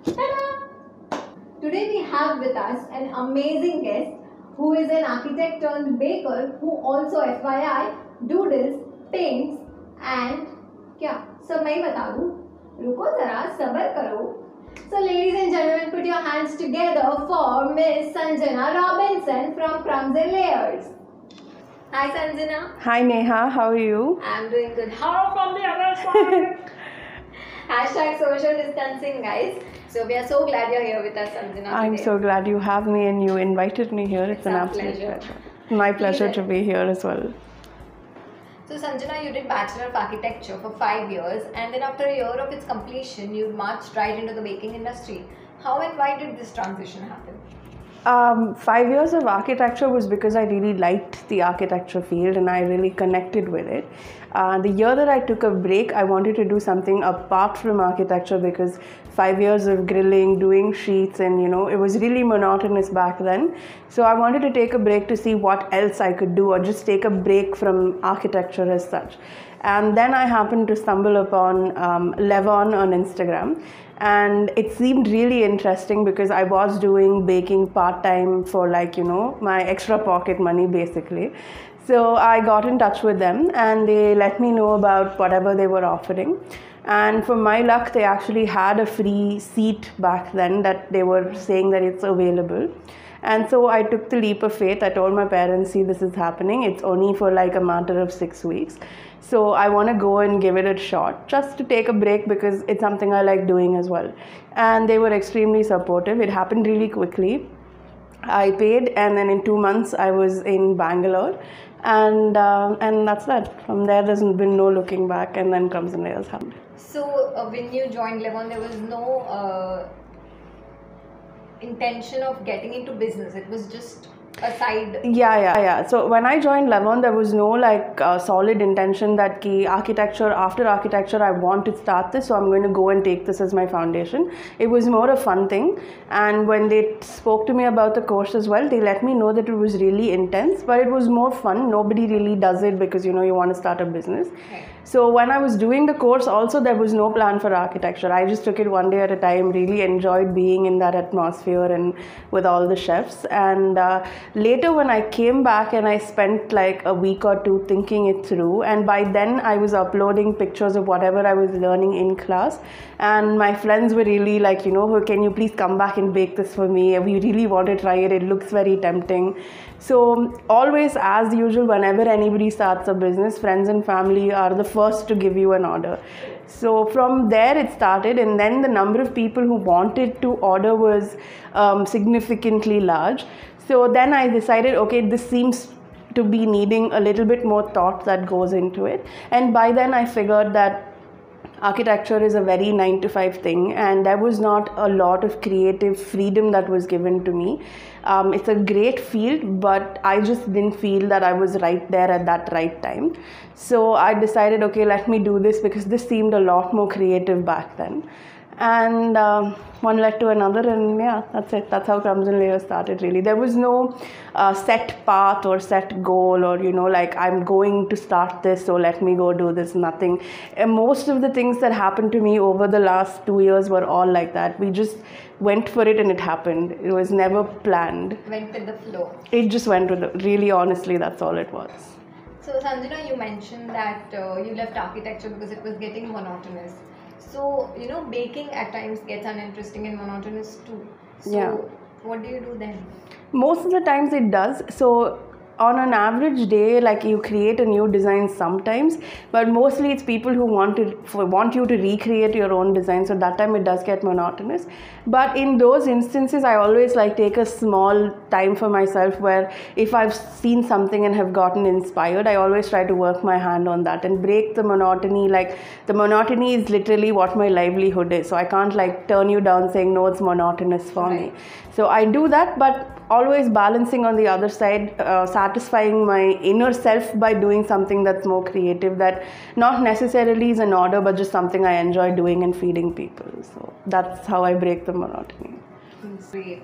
Ta-da! Today we have with us an amazing guest who is an architect turned baker who also FYI doodles, paints and क्या सब मैं ही बता दूँ रुको जरा सबर करो. So ladies and gentlemen, put your hands together for Miss Sanjana Robinson from Crumbs and Layers. Hi Sanjana. Hi Neha, how are you? I'm doing good. How from the other side? Hashtag social distancing, guys. So we are so glad you're here with us, Sanjana. I'm today. so glad you have me and you invited me here. It's an our absolute pleasure. My pleasure to be here as well. So Sanjana, you did Bachelor of Architecture for 5 years, and then after a year of its completion, you marched right into the baking industry. How and why did this transition happen? 5 years of architecture was because I really liked the architecture field and I really connected with it. The year that I took a break, I wanted to do something apart from architecture because 5 years of grilling, doing sheets, and it was really monotonous back then. So I wanted to take a break to see what else I could do or just take a break from architecture as such. And then I happened to stumble upon Levon on Instagram. And it seemed really interesting because I was doing baking part-time for my extra pocket money basically. So I got in touch with them and they let me know about whatever they were offering. And for my luck, they actually had a free seat back then that they were saying that it's available. And so I took the leap of faith. I told my parents, see, this is happening. It's only for like a matter of 6 weeks. So I want to go and give it a shot just to take a break because it's something I like doing as well. And they were extremely supportive. It happened really quickly. I paid and then in 2 months I was in Bangalore. And that's that. From there, there's been no looking back, and then Crumbs and Layers happened. So when you joined Levon, there was no intention of getting into business. It was just a side. Yeah. So when I joined Levon, there was no solid intention that after architecture I want to start this, so I'm going to go and take this as my foundation. It was more a fun thing, and when they spoke to me about the course as well, they let me know that it was really intense, but it was more fun. Nobody really does it because you want to start a business. Okay. So when I was doing the course also, there was no plan for architecture. I just took it one day at a time, really enjoyed being in that atmosphere and with all the chefs. And later when I came back and I spent like a week or two thinking it through, and by then I was uploading pictures of whatever I was learning in class, and my friends were really like, can you please come back and bake this for me? We really want to try it. It looks very tempting. So always, as usual, whenever anybody starts a business, friends and family are the first to give you an order. So from there it started, and then the number of people who wanted to order was significantly large. So then I decided, okay, this seems to be needing a little bit more thought that goes into it. And by then I figured that architecture is a very 9-to-5 thing, and there was not a lot of creative freedom that was given to me. It's a great field, but I just didn't feel that I was right there at that right time. So I decided, okay, let me do this because this seemed a lot more creative back then. And one led to another, and yeah, that's it. That's how Crumbs and Layers started, really. There was no set path or set goal or, I'm going to start this, so let me go do this, nothing. And most of the things that happened to me over the last 2 years were all like that. We just went for it and it happened. It was never planned. Went with the flow. It just went with it. Really, honestly, that's all it was. So Sanjana, you mentioned that you left architecture because it was getting monotonous. So, baking at times gets uninteresting and monotonous too. So, yeah. What do you do then? Most of the times it does. So, on an average day, you create a new design sometimes, but mostly it's people who want you to recreate your own design. So that time it does get monotonous. But in those instances, I always take a small time for myself where if I've seen something and have gotten inspired, I always try to work my hand on that and break the monotony. The monotony is literally what my livelihood is. So I can't turn you down saying, no, it's monotonous for me. So I do that, but always balancing on the other side, satisfying my inner self by doing something that's more creative, that not necessarily is an order, but just something I enjoy doing and feeding people. So that's how I break the monotony. Great.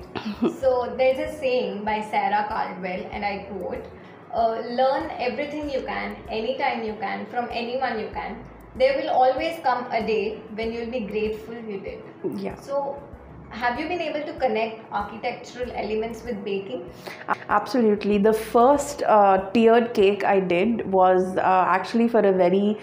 So there's a saying by Sarah Caldwell, and I quote, learn everything you can, anytime you can, from anyone you can. There will always come a day when you'll be grateful you did. Yeah. So have you been able to connect architectural elements with baking? Absolutely. The first tiered cake I did was actually for a very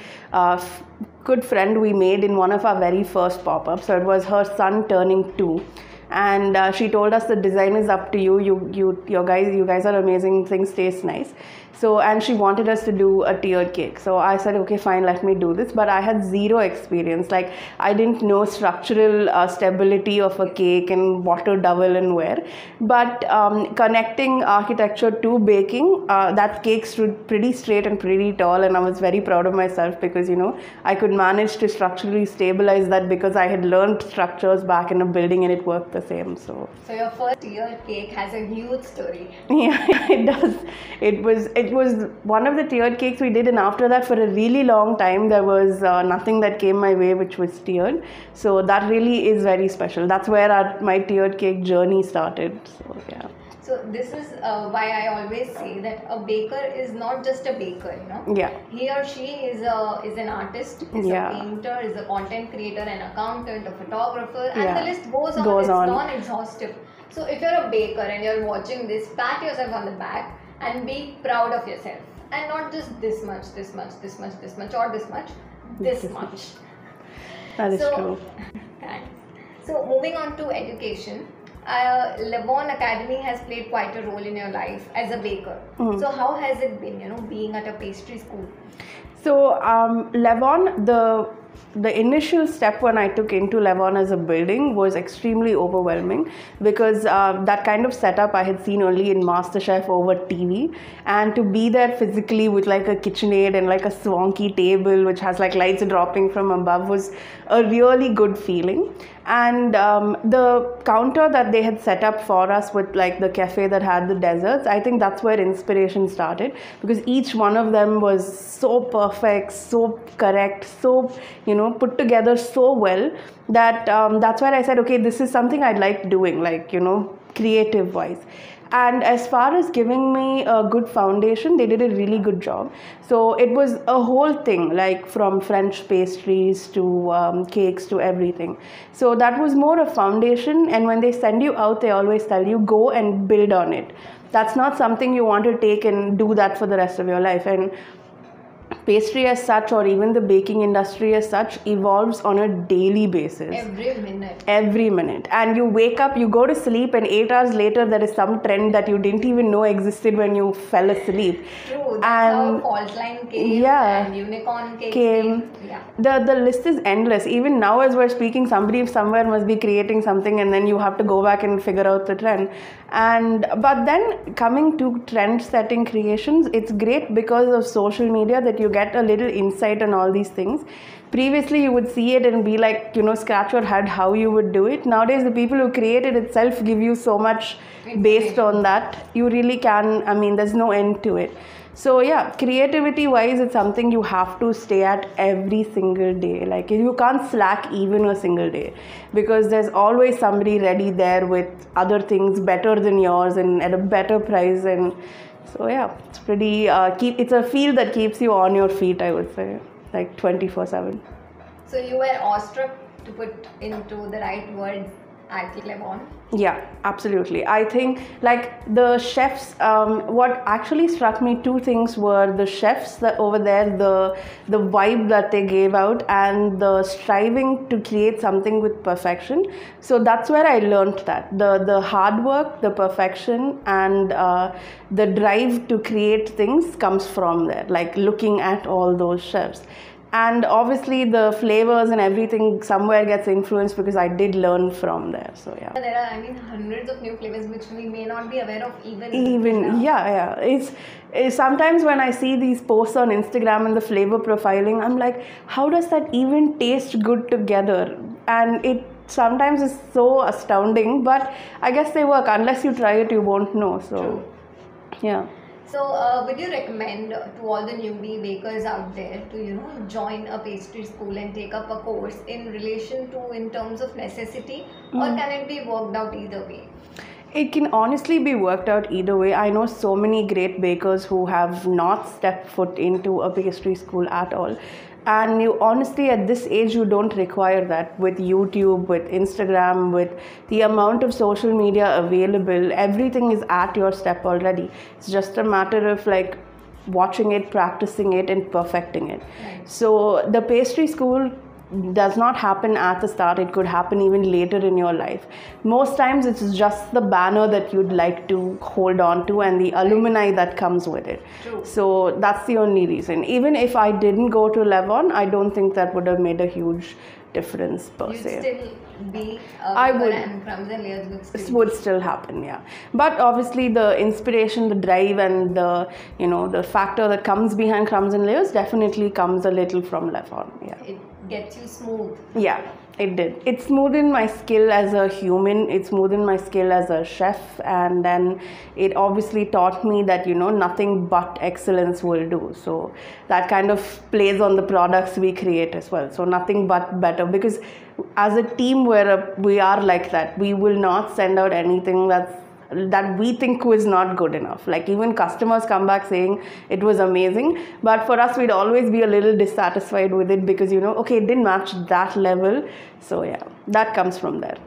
good friend we made in one of our very first pop-ups. So it was her son turning 2. And she told us the design is up to you. You guys are amazing. Things taste nice. So, and she wanted us to do a tiered cake. So I said, okay, fine, let me do this. But I had zero experience. Like, I didn't know structural stability of a cake and what to double and where. But connecting architecture to baking, that cake stood pretty straight and pretty tall. And I was very proud of myself because, you know, I could manage to structurally stabilize that because I had learned structures back in a building and it worked the same. So your first tiered cake has a huge story. Yeah, it does. It was one of the tiered cakes we did, and after that, for a really long time, there was nothing that came my way which was tiered. So that really is very special. That's where my tiered cake journey started. So yeah. So this is why I always say that a baker is not just a baker, you know. Yeah. He or she is an artist, is a painter, is a content creator, an accountant, a photographer, and the list goes on. It's non-exhaustive. So if you're a baker and you're watching this, pat yourself on the back and be proud of yourself, and not just this much, this much, this much, this much, or this much, this much. That is true. Thanks. So moving on to education. Levon Academy has played quite a role in your life as a baker. So how has it been, you know, being at a pastry school? So Levon, the initial step when I took into Levon as a building was extremely overwhelming because that kind of setup I had seen only in MasterChef over TV, and to be there physically with like a KitchenAid and like a swanky table which has like lights dropping from above was a really good feeling. And the counter that they had set up for us with like the cafe that had the desserts, I think that's where inspiration started, because each one of them was so perfect, so correct, so, you know, put together so well that that's where I said, okay, this is something I'd like doing, like, you know, creative wise. And as far as giving me a good foundation, they did a really good job. So it was a whole thing, like from French pastries to cakes to everything. So that was more a foundation. And when they send you out, they always tell you, go and build on it. That's not something you want to take and do that for the rest of your life. And pastry as such, or even the baking industry as such, evolves on a daily basis. Every minute. And you wake up, you go to sleep, and 8 hours later there is some trend that you didn't even know existed when you fell asleep. True, that's how fault line came and unicorn came. Yeah. The list is endless. Even now as we're speaking, somebody somewhere must be creating something, and then you have to go back and figure out the trend. But then coming to trend setting creations, it's great because of social media that you get a little insight on all these things. Previously you would see it and be like, you know, scratch your head how you would do it. Nowadays the people who create it itself give you so much based on that. You really can, I mean, there's no end to it. So yeah, creativity wise, it's something you have to stay at every single day. Like, you can't slack even a single day, because there's always somebody ready there with other things better than yours and at a better price. And so yeah, it's pretty it's a field that keeps you on your feet, I would say, like 24/7. So you were awestruck, to put into the right words, at Levon. Yeah, absolutely. I think like the chefs, what actually struck me, two things were the chefs that over there, the vibe that they gave out, and the striving to create something with perfection. So that's where I learned that the hard work, the perfection, and the drive to create things comes from there, like looking at all those chefs. And obviously the flavors and everything somewhere gets influenced because I did learn from there. So yeah. There are, I mean, hundreds of new flavors which we may not be aware of even now. Yeah. It's sometimes when I see these posts on Instagram and the flavor profiling, I'm like, how does that even taste good together? And it sometimes is so astounding, but I guess they work. Unless you try it, you won't know. So true. Yeah. So, would you recommend to all the newbie bakers out there to, you know, join a pastry school and take up a course in relation to, in terms of necessity, or can it be worked out either way? It can honestly be worked out either way. I know so many great bakers who have not stepped foot into a pastry school at all. And you honestly, at this age, you don't require that. With YouTube, with Instagram, with the amount of social media available, everything is at your step already. It's just a matter of like watching it, practicing it, and perfecting it. Right. So the pastry school does not happen at the start. It could happen even later in your life. Most times it's just the banner that you'd like to hold on to and the alumni that comes with it. True. So that's the only reason. Even if I didn't go to Levon, I don't think that would have made a huge difference per You'd se. still be I would. and Crumbs and Layers would This still would still happen, yeah. But obviously the inspiration, the drive, and the the factor that comes behind Crumbs and Layers definitely comes a little from Levon, yeah. it gets you smooth. Yeah, it did. It smoothened my skill as a human, it smoothened my skill as a chef, and then it obviously taught me that, nothing but excellence will do. So that kind of plays on the products we create as well. So nothing but better, because as a team we are like that. We will not send out anything that we think was not good enough. Like even customers come back saying it was amazing, but for us we'd always be a little dissatisfied with it because okay, it didn't match that level. So yeah, that comes from there.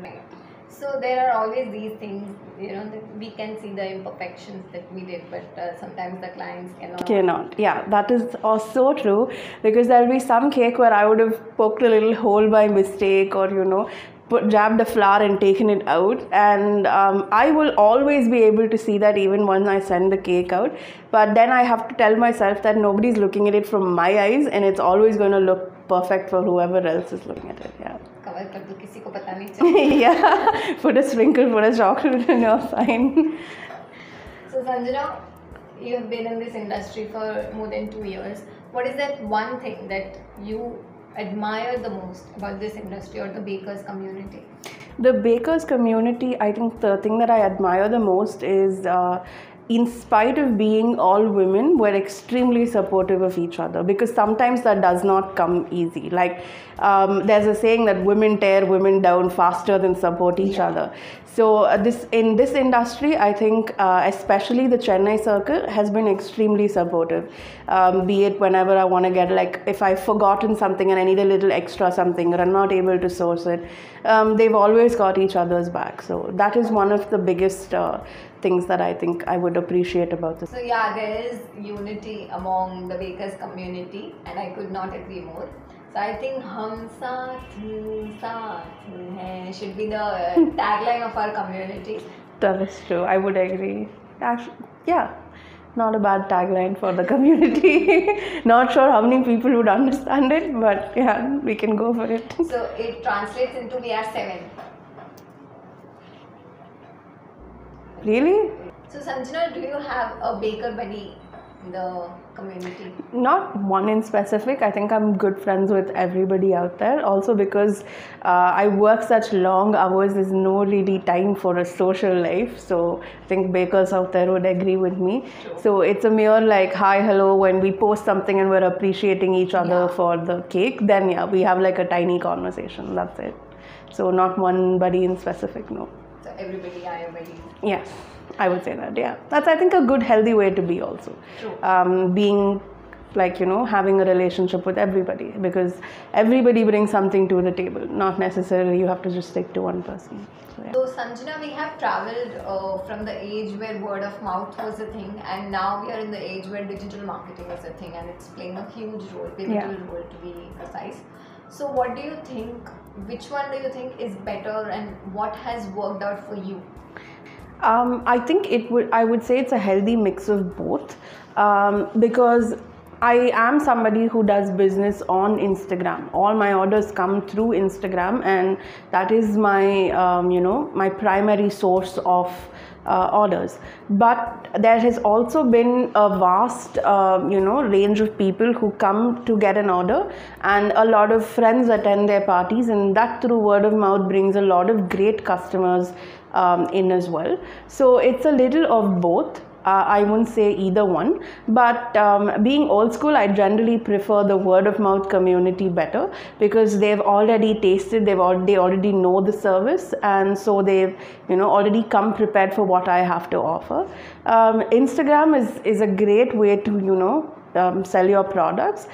Right. So there are always these things, that we can see the imperfections that we did, but sometimes the clients cannot. Yeah, that is also true, because there'll be some cake where I would have poked a little hole by mistake, or jabbed the flour and taken it out, and I will always be able to see that even when I send the cake out. But then I have to tell myself that nobody's looking at it from my eyes, and it's always going to look perfect for whoever else is looking at it. Yeah. Cover kar do, kisi ko pata nahi chalta. Yeah, put a sprinkle, put a chocolate, and you're fine. So Sanjana, you have been in this industry for more than 2 years. What is that one thing that you admire the most about this industry or the bakers community? The bakers community, I think the thing that I admire the most is in spite of being all women, we're extremely supportive of each other, because sometimes that does not come easy. Like there's a saying that women tear women down faster than support each other. So in this industry, I think especially the Chennai circle has been extremely supportive. Be it whenever I want to get, like if I've forgotten something and I need a little extra something or I'm not able to source it, they've always got each other's back. So that is one of the biggest things that I think I would appreciate about this. So yeah, there is unity among the bakers community, and I could not agree more. So I think "Hum saath hai" should be the tagline of our community. That is true. I would agree. Actually, yeah, not a bad tagline for the community. Not sure how many people would understand it, but yeah, we can go for it. So it translates into "We are 7." Really? So Sanjana, do you have a baker buddy in the community? Not one in specific. I think I'm good friends with everybody out there. Also because I work such long hours, there's no really time for a social life. So I think bakers out there would agree with me. True. So it's a mere like hi, hello, when we post something and we're appreciating each other for the cake. Then yeah, we have like a tiny conversation. That's it. So not one buddy in specific, no. So everybody are your buddies. Yes, I would say that. Yeah, that's I think a good healthy way to be also. True. Being like having a relationship with everybody, because everybody brings something to the table. Not necessarily you have to just stick to one person. So, yeah. So Sanjana, we have traveled from the age where word of mouth was a thing, and now we are in the age where digital marketing is a thing, and it's playing a huge role, pivotal role to be precise. So what do you think? Which one do you think is better, and what has worked out for you? I think I would say it's a healthy mix of both, because I am somebody who does business on Instagram. All my orders come through Instagram, and that is my my primary source of orders. But there has also been a vast range of people who come to get an order, and a lot of friends attend their parties, and that through word of mouth brings a lot of great customers in as well. So it's a little of both. I wouldn't say either one, but being old school, I generally prefer the word of mouth community better, because they've already tasted, they already know the service, and so they've already come prepared for what I have to offer. Instagram is a great way to sell your products.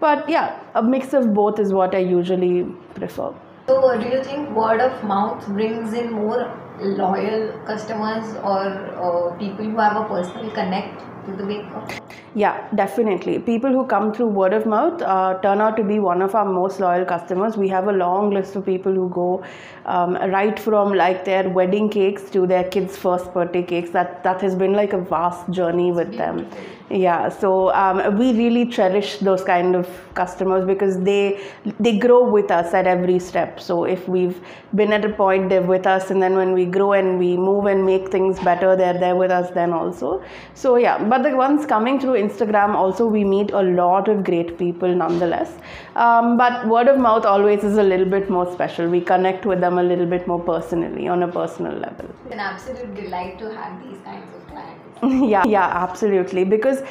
But yeah, a mix of both is what I usually prefer. So, do you think word of mouth brings in more loyal customers or people who have a personal connect to the baker? Yeah, definitely. People who come through word of mouth turn out to be one of our most loyal customers. We have a long list of people who go right from like their wedding cakes to their kids' first birthday cakes. That has been like a vast journey with them. Yeah, so we really cherish those kind of customers because they grow with us at every step. So if we've been at a point, they're with us, and then when we grow and we move and make things better, they're there with us then also. So yeah, but the ones coming through Instagram also, we meet a lot of great people nonetheless. But word of mouth always is a little bit more special. We connect with them a little bit more personally, on a personal level. It's an absolute delight to have these kinds of clients. Yeah, absolutely. Because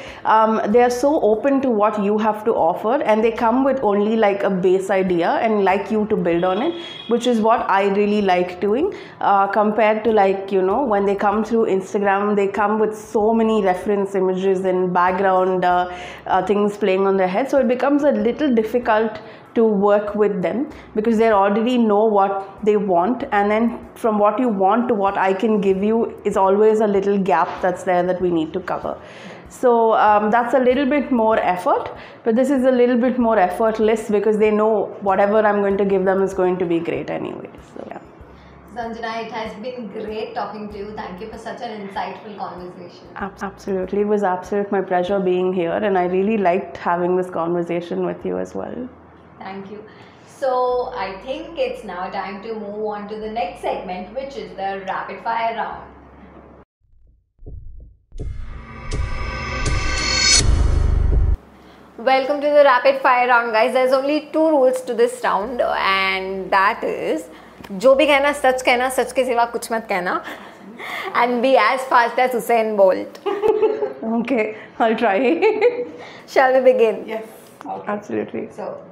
they are so open to what you have to offer, and they come with only like a base idea and like you to build on it, which is what I really like doing. Compared to like, when they come through Instagram, they come with so many reference images and background things playing on their head. So it becomes a little difficult to work with them because they already know what they want, and then from what you want to what I can give you is always a little gap that's there that we need to cover. So that's a little bit more effort, but this is a little bit more effortless because they know whatever I'm going to give them is going to be great anyway. So yeah. Sanjana, it has been great talking to you. Thank you for such an insightful conversation. Absolutely. It was absolute my pleasure being here, and I really liked having this conversation with you as well. Thank you. So I think it's now time to move on to the next segment, which is the rapid fire round. Welcome to the rapid fire round, guys. There's only 2 rules to this round, and that is जो भी कहना सच के सिवा कुछ मत कहना, and be as fast as Usain Bolt. Okay, I'll try. Shall we begin? Yes, okay. Absolutely. So,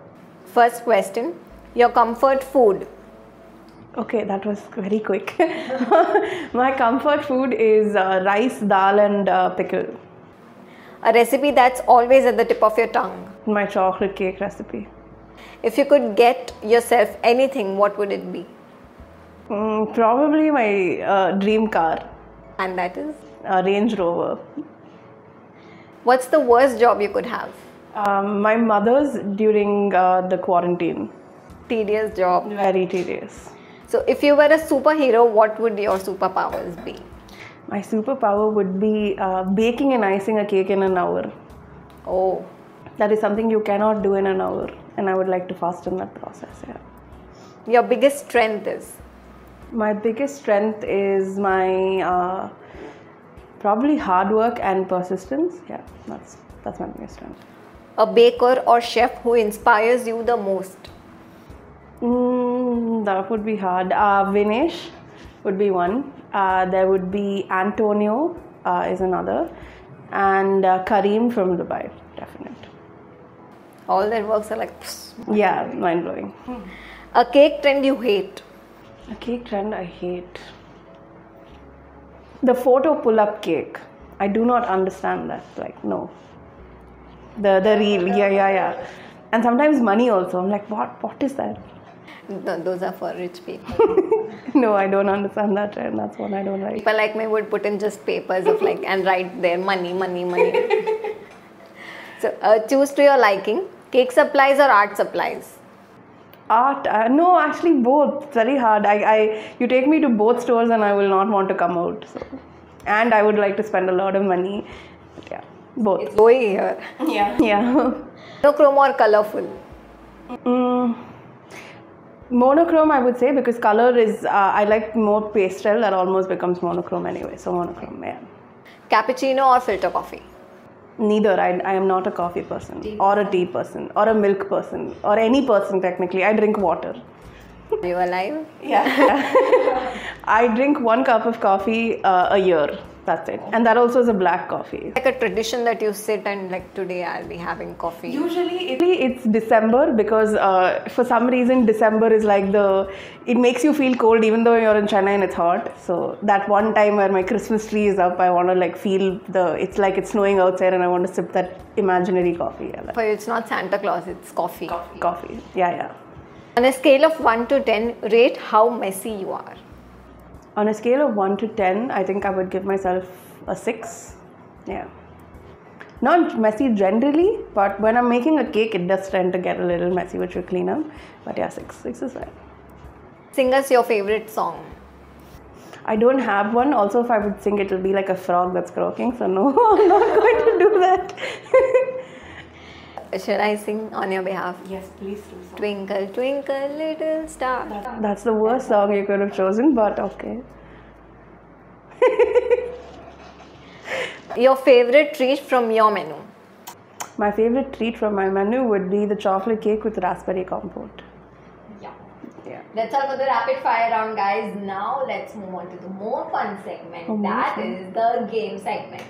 first question, your comfort food. Okay, that was very quick. My comfort food is rice, dal and pickle. A recipe that's always at the tip of your tongue. My chocolate cake recipe. If you could get yourself anything, what would it be? Probably my dream car. And that is? A Range Rover. What's the worst job you could have? My mother's during the quarantine. Tedious job. Very tedious. So if you were a superhero, what would your superpowers be? My superpower would be baking and icing a cake in an hour. Oh. That is something you cannot do in an hour, and I would like to fasten that process. Yeah. Your biggest strength is? My biggest strength is my probably hard work and persistence. Yeah, that's my biggest strength. A baker or chef who inspires you the most? That would be hard. Vinesh would be one. There would be Antonio is another, and Kareem from Dubai, definitely. All their works are like psst. Yeah, mind blowing. A cake trend you hate? A cake trend I hate. The photo pull-up cake. I do not understand that. Like, no. The reel. Yeah. And sometimes money also. I'm like, what is that? No, those are for rich people. No, I don't understand that trend. That's what I don't like. People like me would put in just papers of like and write there money. So choose to your liking, cake supplies or art supplies? Art? No, actually both. It's very hard. You take me to both stores and I will not want to come out. So. And I would like to spend a lot of money. But yeah, both. It's going here. Yeah. Monochrome or colorful? Monochrome, I would say, because color is, I like more pastel. That almost becomes monochrome anyway. So monochrome, yeah. Cappuccino or filter coffee? Neither. I am not a coffee person or a tea person or a milk person or any person technically. I drink water. Are you alive? Yeah. I drink 1 cup of coffee a year. That's it. And that also is a black coffee. Like a tradition that you sit and like today I'll be having coffee. Usually it's December because for some reason December is like it makes you feel cold even though you're in Chennai and it's hot. So that one time where my Christmas tree is up, I want to like feel it's like it's snowing outside and I want to sip that imaginary coffee. Yeah, For you it's not Santa Claus, it's coffee. Coffee. Yeah. On a scale of 1 to 10, rate how messy you are. On a scale of 1 to 10, I think I would give myself a 6. Yeah. Not messy generally, but when I'm making a cake, it does tend to get a little messy, which we clean up. But yeah, 6 is fine. Sing us your favorite song. I don't have one. Also, if I would sing, it will be like a frog that's croaking. So no, I'm not going to do that. Should I sing on your behalf? Yes, please do so. Twinkle, twinkle, little star. That's the worst song you could have chosen, but okay. Your favorite treat from your menu? My favorite treat from my menu would be the chocolate cake with raspberry compote. Yeah. That's all for the rapid fire round, guys. Now let's move on to the more fun segment. Is the game segment.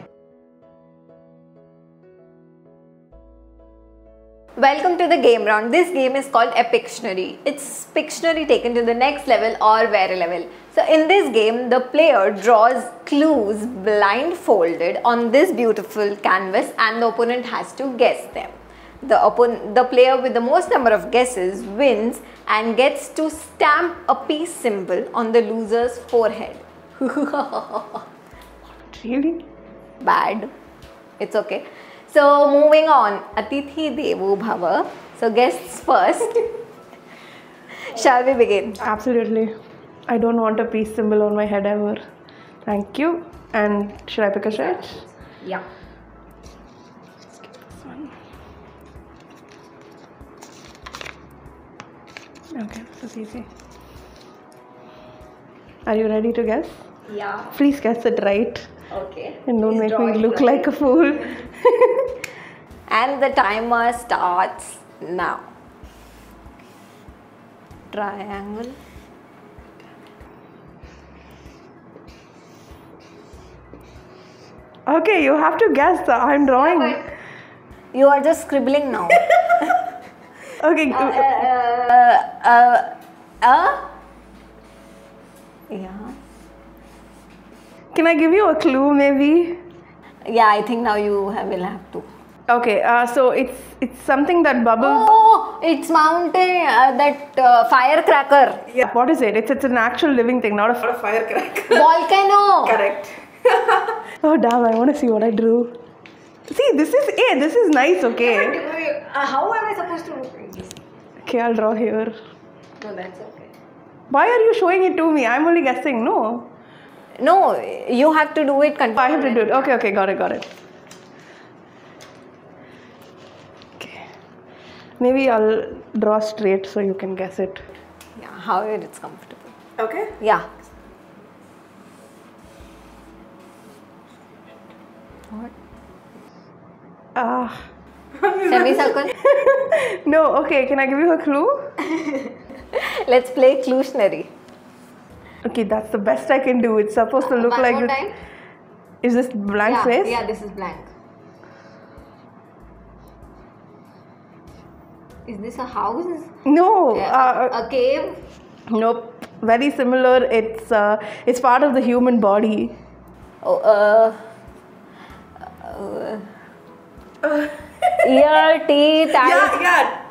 Welcome to the game round. This game is called Epictionary. It's Pictionary taken to the next level or very level. So in this game, the player draws clues blindfolded on this beautiful canvas and the opponent has to guess them. The player with the most number of guesses wins and gets to stamp a peace symbol on the loser's forehead. Really? Bad. It's okay. So moving on, Atithi Devo Bhava. So guests first. Shall we begin? Absolutely. I don't want a peace symbol on my head ever. Thank you. And should I pick a shirt? Yeah. Okay, this is easy. Are you ready to guess? Yeah. Please guess it right. Okay. And don't Please make draw me it look right. like a fool. And the timer starts now. Triangle. Okay, you have to guess. I'm drawing. You are just scribbling now. Okay. Yeah. Can I give you a clue maybe? Yeah, I think now you will have to. Okay, so it's something that bubbles. Oh, it's mountain, that firecracker. Yeah. What is it? It's an actual living thing, not a firecracker. Volcano. Correct. Oh damn! I want to see what I drew. See, this is nice. Okay. How am I supposed to do this? Okay, I'll draw here. No, that's okay. Why are you showing it to me? I'm only guessing. No. No, you have to do it. I have to do it. Okay, got it. Okay. Maybe I'll draw straight so you can guess it. Yeah, however it's comfortable. Okay. Yeah. What? Semicircle? No, okay, can I give you a clue? Let's play Clutionary. Okay, that's the best I can do. It's supposed to look One like more this. time? Is this blank space? Yeah, this is blank. Is this a house? No. A cave? Nope. Very similar. It's part of the human body. Oh, ear, teeth, eyes.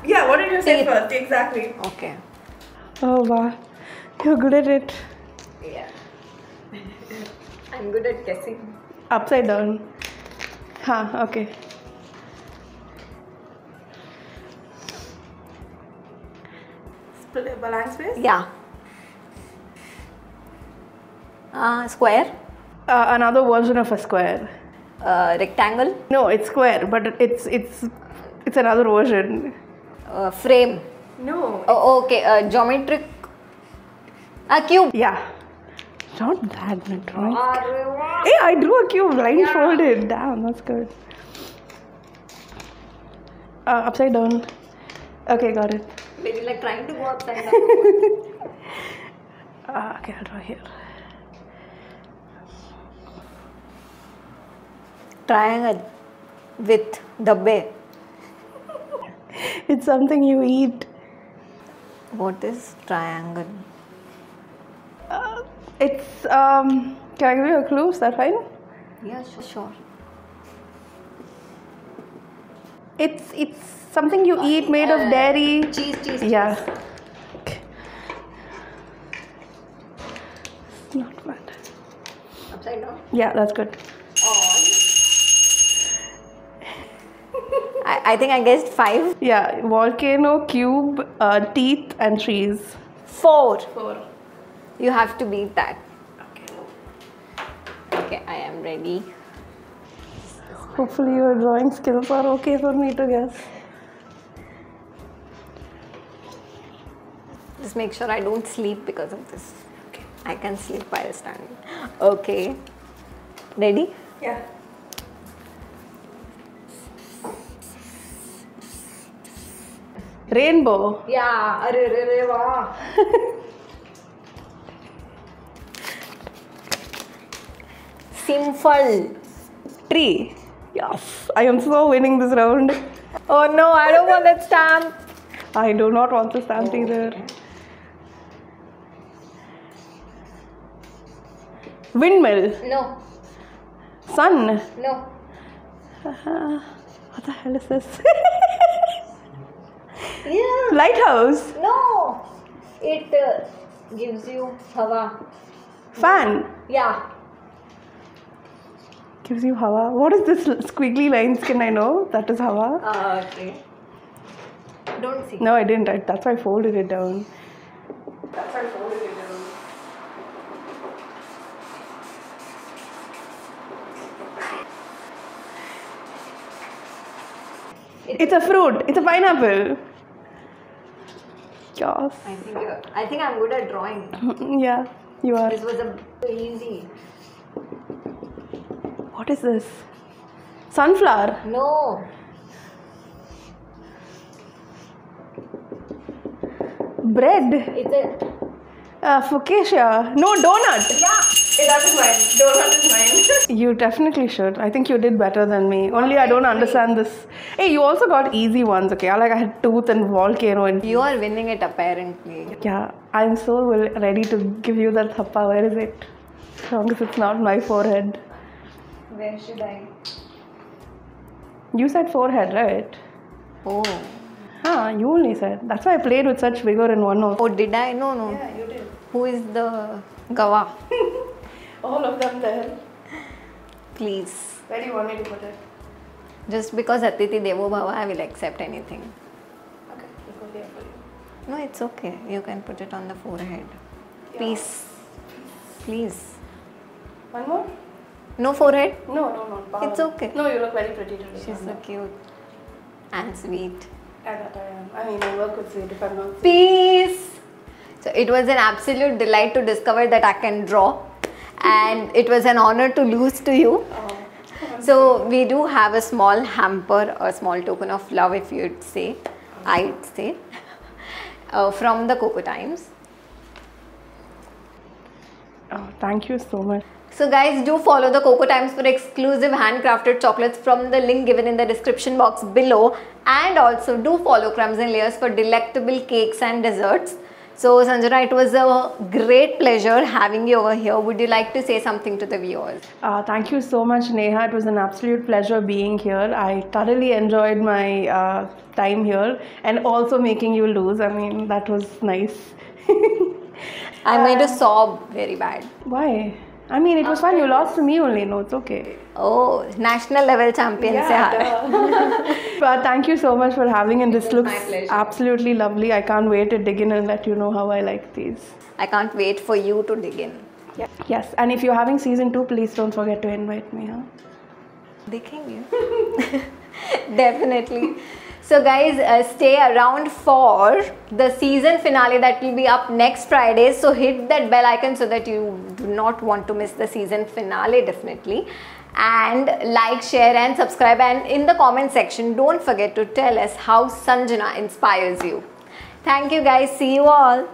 Yeah. What did you say Teeth. first? Exactly. Okay. Oh wow, you're good at it. Yeah. I'm good at guessing. Upside down. Okay. Split blank space. Yeah. Square. Another version of a square. Rectangle. No, it's square, but it's another version. Frame. No. Oh, okay. Geometric. A cube. Yeah. Not that bad drawing. Hey, I drew a cube blindfolded. Damn, that's good. Upside down. Okay, got it. Maybe like trying to go upside down. Okay, I'll draw here. triangle with dabbe? It's something you eat. What is triangle? It's can I give you a clue? Is that fine? Yeah, sure. It's something you eat made of dairy. Cheese. Yeah. Not bad. Upside down. Yeah, that's good. I think I guessed 5. Yeah, volcano, cube, teeth, and trees. 4. 4. You have to beat that. Okay, I am ready. Hopefully your drawing skills are okay for me to guess. Just make sure I don't sleep because of this. Okay. I can sleep while standing. Okay. Ready? Yeah. Rainbow. Yeah. Wow. Simple. Tree. Yes. I am so winning this round. Oh no, I don't want that stamp. I do not want the stamp either. Windmill. No. Sun. No. What the hell is this? Yeah. Lighthouse. No. It gives you hawa. Fan. Yeah. Gives you hawa. What is this squiggly lines? Can I know? That is hawa. Okay. Don't see. No, I didn't. That's why I folded it down. It's a fruit. It's a pineapple. Yes. I think I'm good at drawing. Yeah, you are. This was a easy. What is this? Sunflower. No. Bread. It's a. Focaccia. No, donut. Yeah. That is mine. Donut is mine. You definitely should. I think you did better than me. Only I don't understand this. Hey, you also got easy ones, okay? Like I had tooth and volcano and... You are winning it apparently. Yeah, I'm so ready to give you that thappa. Where is it? As long as it's not my forehead. Where should I? You said forehead, right? Oh. Huh, you only said. That's why I played with such vigor in one of. Oh, did I? No. Yeah, you did. Who is the gawa? All of them there. Please. Where do you want me to put it? Just because Atiti Devo Bhava, I will accept anything. Okay, let's go here for you. No, it's okay. You can put it on the forehead. Yeah. Please. One more? No forehead? No. It's okay. No, you look very pretty today. She's so cute and sweet. Yeah, that I am. I mean, I work with sweet if I'm not. Peace. So it was an absolute delight to discover that I can draw, and it was an honor to lose to you. Oh. So we do have a small hamper, a small token of love, if you'd say, I'd say, from the Coco Times. Oh, thank you so much. So guys, do follow the Coco Times for exclusive handcrafted chocolates from the link given in the description box below, and also do follow Crumbs and Layers for delectable cakes and desserts. So Sanjana, it was a great pleasure having you over here. Would you like to say something to the viewers? Thank you so much, Neha. It was an absolute pleasure being here. I thoroughly enjoyed my time here, and also making you lose. I mean, that was nice. I made a sob very bad. Why? I mean, it was fun. You lost to me only. No, it's okay. Oh, national level champion se haara. But thank you so much for having, and this looks my pleasure. absolutely lovely. I can't wait to dig in and let you know how I like these. I can't wait for you to dig in. Yeah. Yes, and if you're having season 2, please don't forget to invite me. Huh? Dekhenge. Definitely. So guys, stay around for the season finale that will be up next Friday. So hit that bell icon so that you do not want to miss the season finale, definitely. And like, share and subscribe, and in the comment section don't forget to tell us how Sanjana inspires you. Thank you guys. See you all.